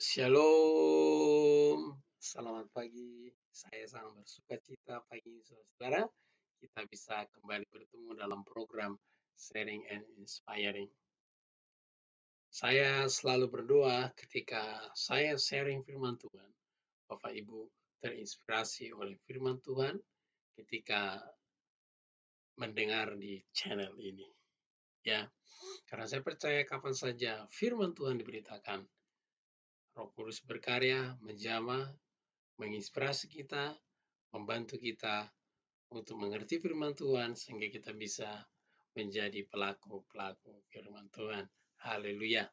Shalom, selamat pagi. Saya sangat bersuka cita pagi ini, saudara. Kita bisa kembali bertemu dalam program Sharing and Inspiring. Saya selalu berdoa ketika saya sharing firman Tuhan. Bapak Ibu terinspirasi oleh firman Tuhan ketika mendengar di channel ini. Ya, karena saya percaya kapan saja firman Tuhan diberitakan, Roh Kudus berkarya, menjamah, menginspirasi kita, membantu kita untuk mengerti firman Tuhan sehingga kita bisa menjadi pelaku-pelaku firman Tuhan. Haleluya.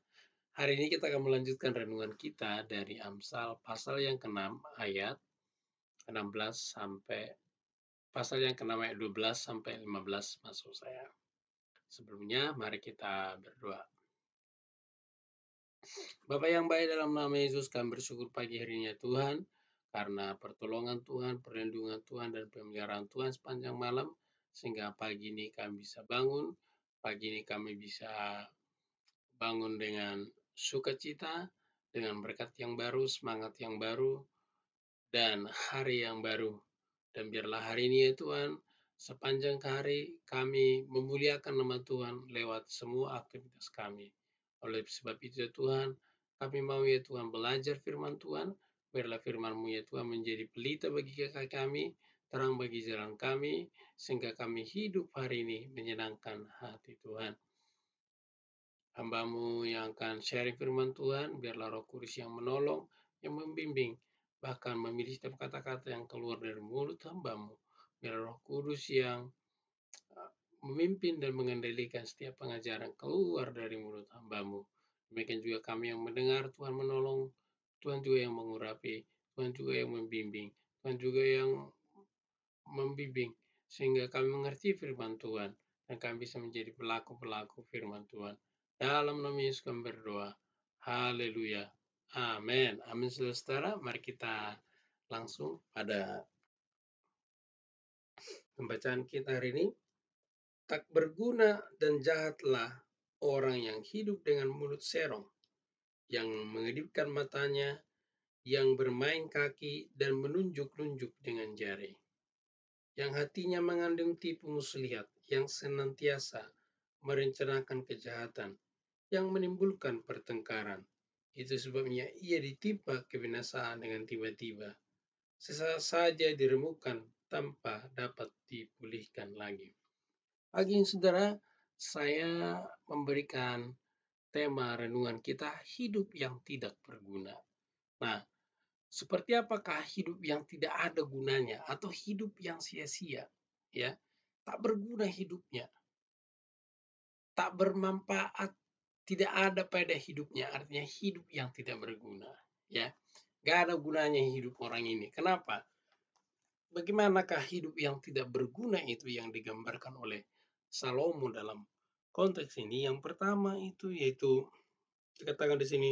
Hari ini kita akan melanjutkan renungan kita dari Amsal pasal yang ke-6 ayat 16 sampai pasal yang ke-6 ayat 12 sampai 15 maksud saya. Sebelumnya mari kita berdoa. Bapa yang baik, dalam nama Yesus kami bersyukur pagi hari ini ya Tuhan, karena pertolongan Tuhan, perlindungan Tuhan, dan pemeliharaan Tuhan sepanjang malam, sehingga pagi ini kami bisa bangun, pagi ini kami bisa bangun dengan sukacita, dengan berkat yang baru, semangat yang baru, dan hari yang baru. Dan biarlah hari ini ya Tuhan, sepanjang hari kami memuliakan nama Tuhan lewat semua aktivitas kami. Oleh sebab itu ya Tuhan, kami mau ya Tuhan belajar firman Tuhan, biarlah firman-Mu ya Tuhan menjadi pelita bagi kaki kami, terang bagi jalan kami, sehingga kami hidup hari ini menyenangkan hati Tuhan. Hamba-Mu yang akan sharing firman Tuhan, biarlah Roh Kudus yang menolong, yang membimbing, bahkan memilih setiap kata-kata yang keluar dari mulut hamba-Mu. Biarlah Roh Kudus yang memimpin dan mengendalikan setiap pengajaran keluar dari mulut hamba-Mu. Demikian juga kami yang mendengar, Tuhan menolong, Tuhan juga yang mengurapi, Tuhan juga yang membimbing, Tuhan juga yang membimbing, sehingga kami mengerti firman Tuhan, dan kami bisa menjadi pelaku-pelaku firman Tuhan. Dalam nama Yesus kami berdoa. Haleluya. Amin. Amin, saudara. Mari kita langsung pada pembacaan kita hari ini. Tak berguna dan jahatlah orang yang hidup dengan mulut serong, yang mengedipkan matanya, yang bermain kaki dan menunjuk-nunjuk dengan jari, yang hatinya mengandung tipu muslihat, yang senantiasa merencanakan kejahatan, yang menimbulkan pertengkaran. Itu sebabnya ia ditimpa kebinasaan dengan tiba-tiba. Sesaat saja diremukkan tanpa dapat dipulihkan lagi. Pagi ini saudara, saya memberikan tema renungan kita, hidup yang tidak berguna. Nah, seperti apakah hidup yang tidak ada gunanya atau hidup yang sia-sia? Ya, tak berguna hidupnya, tak bermanfaat, tidak ada pada hidupnya, artinya hidup yang tidak berguna. Ya, gak ada gunanya hidup orang ini. Kenapa? Bagaimanakah hidup yang tidak berguna itu yang digambarkan oleh Salomo dalam konteks ini? Yang pertama itu yaitu dikatakan di sini,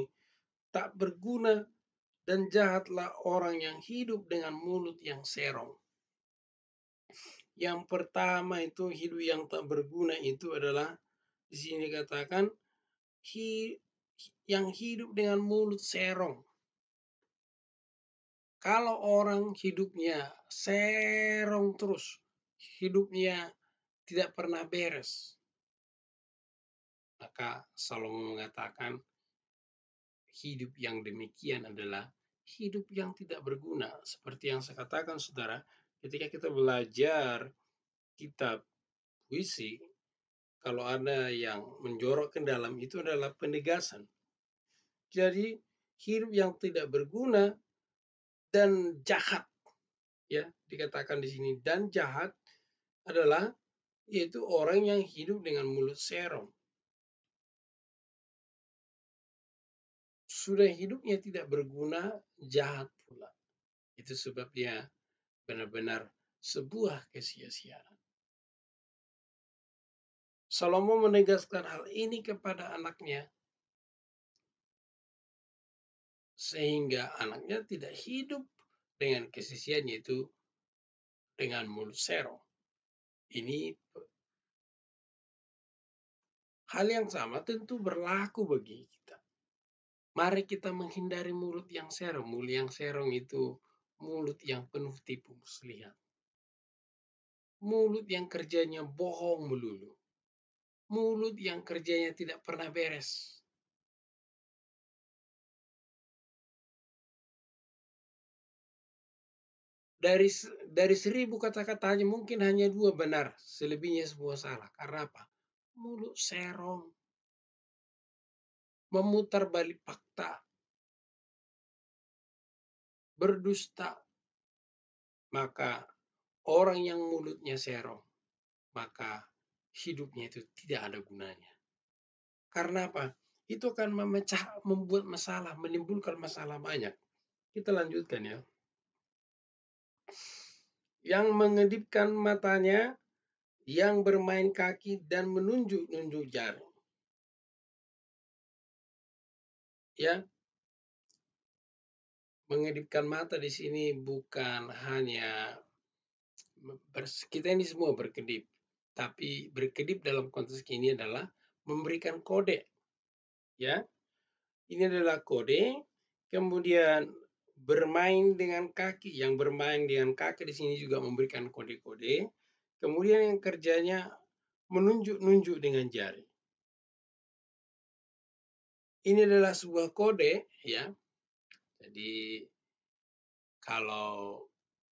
tak berguna dan jahatlah orang yang hidup dengan mulut yang serong. Yang pertama itu hidup yang tak berguna itu adalah di sini katakan yang hidup dengan mulut serong. Kalau orang hidupnya serong terus, hidupnya tidak pernah beres, maka Salomo mengatakan hidup yang demikian adalah hidup yang tidak berguna. Seperti yang saya katakan saudara, ketika kita belajar kitab puisi, kalau ada yang menjorok ke dalam itu adalah penegasan. Jadi hidup yang tidak berguna dan jahat, ya dikatakan di sini, dan jahat adalah yaitu orang yang hidup dengan mulut serong. Sudah hidupnya tidak berguna, jahat pula. Itu sebabnya benar-benar sebuah kesia-siaan. Salomo menegaskan hal ini kepada anaknya, sehingga anaknya tidak hidup dengan kesisian, yaitu dengan mulut serong. Ini hal yang sama tentu berlaku bagi kita. Mari kita menghindari mulut yang serong. Mulut yang serong itu mulut yang penuh tipu muslihat. Mulut yang kerjanya bohong melulu. Mulut yang kerjanya tidak pernah beres. Dari 1000 kata-katanya mungkin hanya 2 benar, selebihnya semua salah. Karena apa? Mulut serong, memutar balik fakta, berdusta. Maka orang yang mulutnya serong, maka hidupnya itu tidak ada gunanya. Karena apa? Itu akan membuat masalah, menimbulkan masalah banyak. Kita lanjutkan ya. Yang mengedipkan matanya, yang bermain kaki dan menunjuk-nunjuk jari. Ya, mengedipkan mata di sini bukan hanya kita ini semua berkedip, tapi berkedip dalam konteks ini adalah memberikan kode. Ya, ini adalah kode. Kemudian bermain dengan kaki, yang bermain dengan kaki di sini juga memberikan kode-kode. Kemudian yang kerjanya menunjuk-nunjuk dengan jari. Ini adalah sebuah kode, ya. Jadi kalau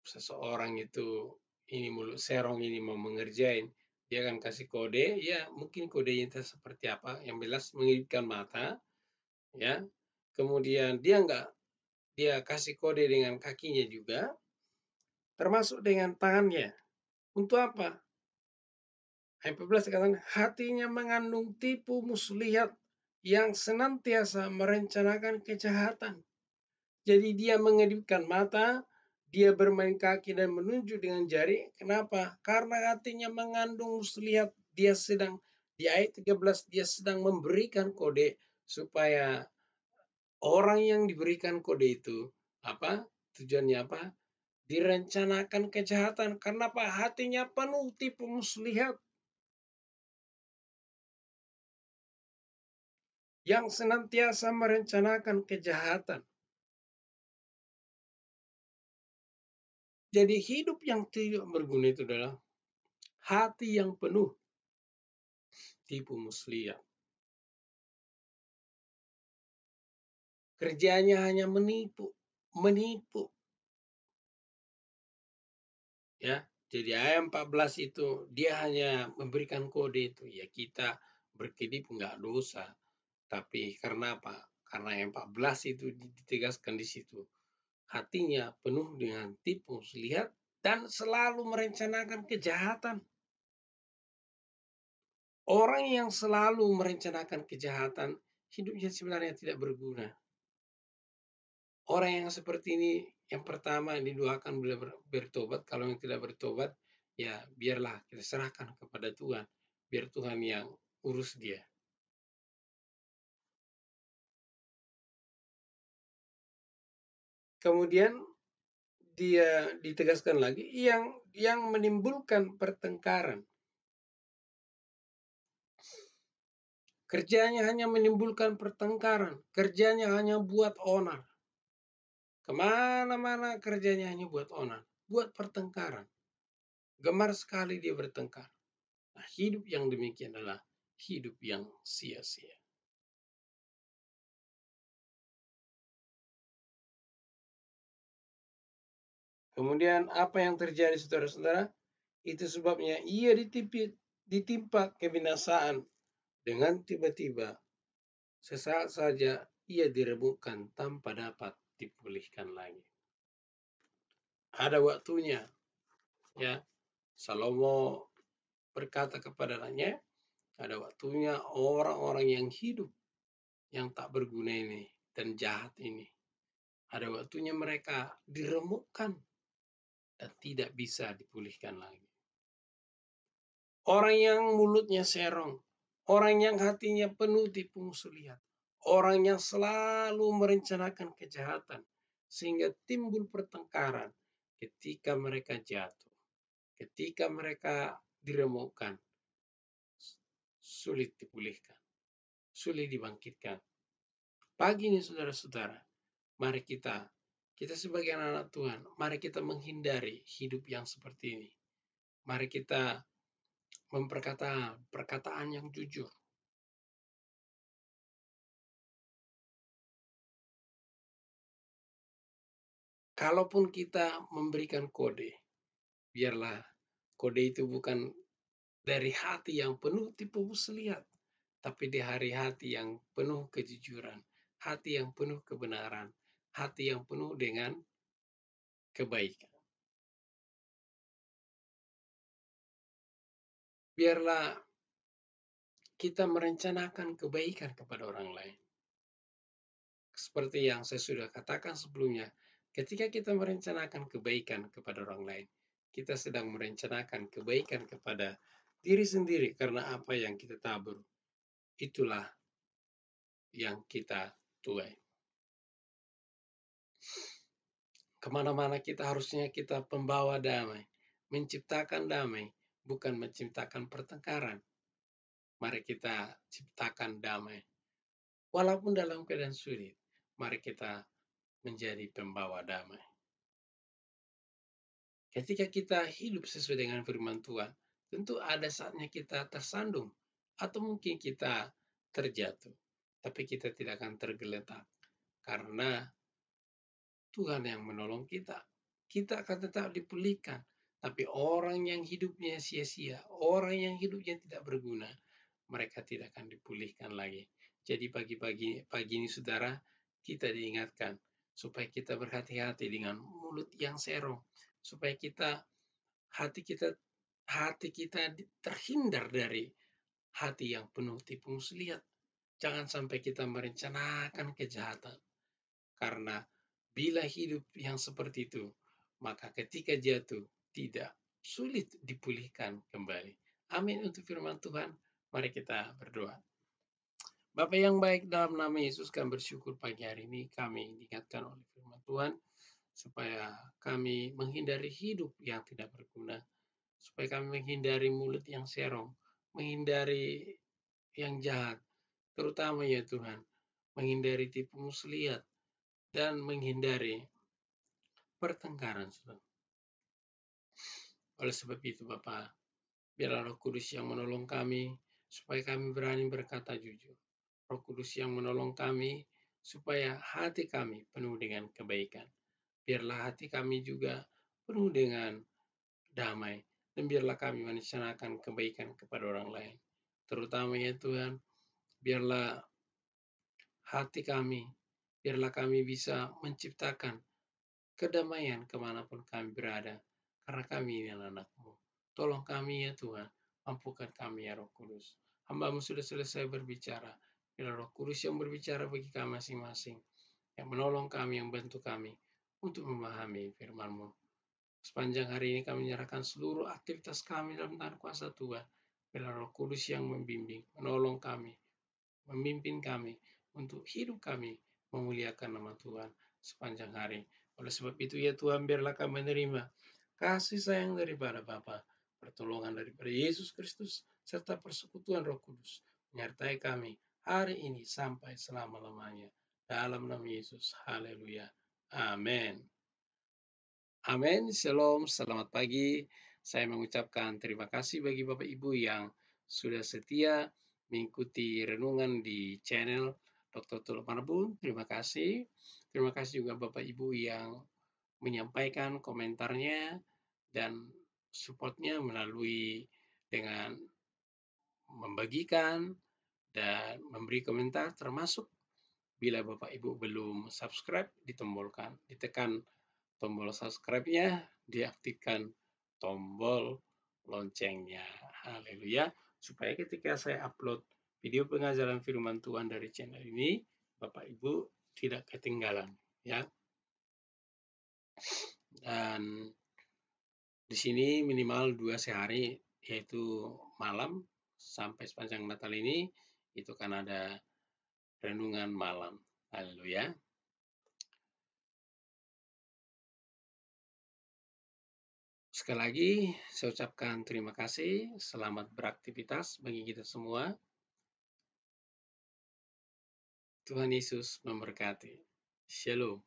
seseorang itu ini mulut serong ini mau mengerjain, dia akan kasih kode, ya mungkin kodenya itu seperti apa, yang jelas mengedipkan mata, ya. Kemudian dia kasih kode dengan kakinya juga, termasuk dengan tangannya. Untuk apa? Ayat 14 katakan, hatinya mengandung tipu muslihat yang senantiasa merencanakan kejahatan. Jadi dia mengedipkan mata, dia bermain kaki dan menunjuk dengan jari. Kenapa? Karena hatinya mengandung muslihat. Dia sedang, di ayat 13, dia sedang memberikan kode supaya orang yang diberikan kode itu, apa? Tujuannya apa? Direncanakan kejahatan. Karena apa? Hatinya penuh tipu muslihat. Yang senantiasa merencanakan kejahatan. Jadi hidup yang tidak berguna itu adalah hati yang penuh tipu muslihat. Kerjanya hanya menipu. Ya, jadi ayat 14 itu dia hanya memberikan kode itu. Ya kita berkedip enggak dosa. Tapi karena apa? Karena ayat 14 itu ditegaskan di situ. Hatinya penuh dengan tipu muslihat dan selalu merencanakan kejahatan. Orang yang selalu merencanakan kejahatan, hidupnya sebenarnya tidak berguna. Orang yang seperti ini, yang pertama didoakan bila bertobat. Kalau yang tidak bertobat, ya biarlah kita serahkan kepada Tuhan. Biar Tuhan yang urus dia. Kemudian dia ditegaskan lagi yang menimbulkan pertengkaran. Kerjanya hanya menimbulkan pertengkaran. Kerjanya hanya buat onar. Kemana-mana kerjanya hanya buat onar. Buat pertengkaran. Gemar sekali dia bertengkar. Nah, hidup yang demikian adalah hidup yang sia-sia. Kemudian apa yang terjadi saudara-saudara? Itu sebabnya ia ditimpa kebinasaan dengan tiba-tiba. Sesaat saja ia diremukkan tanpa dapat dipulihkan lagi. Ada waktunya, ya. Salomo berkata kepada anaknya, ada waktunya orang-orang yang hidup yang tak berguna ini dan jahat ini. Ada waktunya mereka diremukkan dan tidak bisa dipulihkan lagi. Orang yang mulutnya serong, orang yang hatinya penuh tipu muslihat, orang yang selalu merencanakan kejahatan, sehingga timbul pertengkaran ketika mereka jatuh, ketika mereka diremukkan, sulit dipulihkan, sulit dibangkitkan. Pagi ini saudara-saudara, mari kita sebagai anak-anak Tuhan, mari kita menghindari hidup yang seperti ini. Mari kita memperkata perkataan yang jujur. Kalaupun kita memberikan kode, biarlah kode itu bukan dari hati yang penuh tipu muslihat, tapi di hari hati yang penuh kejujuran, hati yang penuh kebenaran, hati yang penuh dengan kebaikan. Biarlah kita merencanakan kebaikan kepada orang lain. Seperti yang saya sudah katakan sebelumnya, ketika kita merencanakan kebaikan kepada orang lain, kita sedang merencanakan kebaikan kepada diri sendiri, karena apa yang kita tabur, itulah yang kita tuai. Kemana-mana kita harusnya kita pembawa damai, menciptakan damai, bukan menciptakan pertengkaran. Mari kita ciptakan damai. Walaupun dalam keadaan sulit, mari kita menjadi pembawa damai. Ketika kita hidup sesuai dengan firman Tuhan, tentu ada saatnya kita tersandung, atau mungkin kita terjatuh. Tapi kita tidak akan tergeletak, karena Tuhan yang menolong kita. Kita akan tetap dipulihkan. Tapi orang yang hidupnya sia-sia, orang yang hidupnya tidak berguna, mereka tidak akan dipulihkan lagi. Jadi pagi ini saudara, kita diingatkan supaya kita berhati-hati dengan mulut yang serong, supaya hati kita terhindar dari hati yang penuh tipu muslihat. Jangan sampai kita merencanakan kejahatan, karena bila hidup yang seperti itu, maka ketika jatuh tidak sulit dipulihkan kembali. Amin untuk firman Tuhan. Mari kita berdoa. Bapa yang baik, dalam nama Yesus kami bersyukur pagi hari ini kami diingatkan oleh firman Tuhan supaya kami menghindari hidup yang tidak berguna, supaya kami menghindari mulut yang serong, menghindari yang jahat, terutama ya Tuhan, menghindari tipu muslihat dan menghindari pertengkaran. Oleh sebab itu Bapa, biarlah Roh Kudus yang menolong kami supaya kami berani berkata jujur. Roh Kudus yang menolong kami supaya hati kami penuh dengan kebaikan. Biarlah hati kami juga penuh dengan damai, dan biarlah kami merencanakan kebaikan kepada orang lain. Terutama ya Tuhan, biarlah biarlah kami bisa menciptakan kedamaian kemanapun kami berada, karena kami ini anak-anak-Mu. Tolong kami ya Tuhan, mampukan kami ya Roh Kudus. Hamba-Mu sudah selesai berbicara, biarlah Roh Kudus yang berbicara bagi kami masing-masing, yang menolong kami, yang bantu kami untuk memahami firman-Mu. Sepanjang hari ini kami menyerahkan seluruh aktivitas kami dalam tangan kuasa Tuhan. Biarlah Roh Kudus yang membimbing, menolong kami, memimpin kami untuk hidup kami memuliakan nama Tuhan sepanjang hari. Oleh sebab itu ya Tuhan, biarlah kami menerima kasih sayang daripada Bapa, pertolongan daripada Yesus Kristus, serta persekutuan Roh Kudus menyertai kami hari ini sampai selama-lamanya. Dalam nama Yesus, haleluya. Amin. Amin, shalom, selamat pagi. Saya mengucapkan terima kasih bagi Bapak Ibu yang sudah setia mengikuti renungan di channel Dr. Tulus Marbun. Terima kasih. Terima kasih juga Bapak Ibu yang menyampaikan komentarnya dan supportnya melalui dengan membagikan dan memberi komentar, termasuk bila Bapak Ibu belum subscribe, ditekan tombol subscribe-nya, diaktifkan tombol loncengnya. Haleluya. Supaya ketika saya upload video pengajaran firman Tuhan dari channel ini, Bapak Ibu tidak ketinggalan, ya. Dan di sini minimal 2 sehari, yaitu malam sampai sepanjang Natal ini, itu kan ada renungan malam. Haleluya. Sekali lagi, saya ucapkan terima kasih. Selamat beraktivitas bagi kita semua. Tuhan Yesus memberkati. Shalom.